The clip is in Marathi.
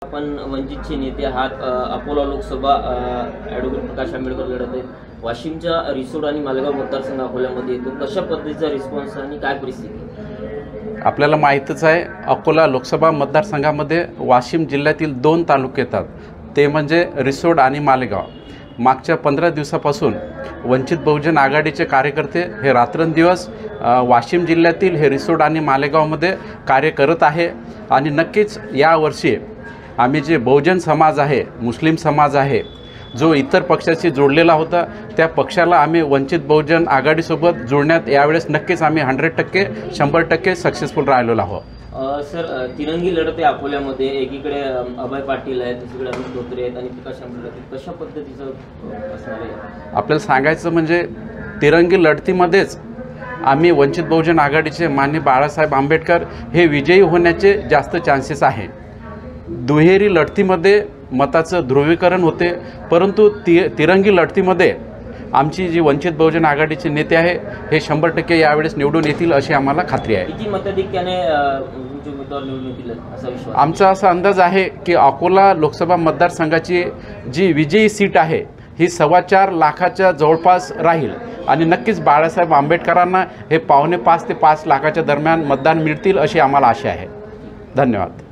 आपण वंचितचे नेते आहात। अकोला लोकसभा ॲडव्होकेट प्रकाश आंबेडकर लढत आहे। वाशिमच्या रिसोड आणि मालेगाव मतदारसंघ अकोल्यामध्ये येतो। कशा पद्धतीचा रिस्पॉन्स आणि काय परिस्थिती? आपल्याला माहीतच आहे, अकोला लोकसभा मतदारसंघामध्ये वाशिम जिल्ह्यातील 2 तालुके येतात, ते म्हणजे रिसोड आणि मालेगाव। मागच्या 15 दिवसापासून वंचित बहुजन आघाडीचे कार्यकर्ते हे रात्रंदिवस वाशिम जिल्ह्यातील हे रिसोड आणि मालेगावमध्ये कार्य करत आहे। आणि नक्कीच यावर्षी आम्ही जे बहुजन समाज आहे, मुस्लिम समाज आहे, जो इतर पक्षाशी जोडलेला होता, त्या पक्षाला आम्ही वंचित बहुजन आघाडीसोबत जोडण्यात यावेळेस नक्कीच आम्ही 100% 100% सक्सेसफुल राहिलेलो आहोत। सर, तिरंगी लढत आहे अकोल्यामध्ये। एकीकडे अभय पाटील आहेत, दुसरीकडे अमित धोत्रे आहेत आणि प्रकाश आंबेडकर आहेत। कशा पद्धतीचं असणार आहे? आपल्याला सांगायचं म्हणजे तिरंगी लढतीमध्येच आम्ही वंचित बहुजन आघाडीचे माननीय बाळासाहेब आंबेडकर हे विजयी होण्याचे जास्त चान्सेस आहे। दुहेरी लढतीमध्ये मताचं ध्रुवीकरण होते, परंतु तिरंगी लढतीमध्ये आमची जी वंचित बहुजन आघाडीचे नेते आहे हे 100% यावेळेस निवडून येतील अशी आम्हाला खात्री आहे। किती मताधिक्याने उमेदवार निवडून येतील असा विश्वास? आमचा असा अंदाज आहे की अकोला लोकसभा मतदारसंघाची जी विजयी सीट आहे ही 4.25 लाखाच्या जवळपास राहील आणि नक्कीच बाळासाहेब आंबेडकरांना हे 4.25 ते 5 लाखाच्या दरम्यान मतदान मिळतील अशी आम्हाला आशा आहे। धन्यवाद।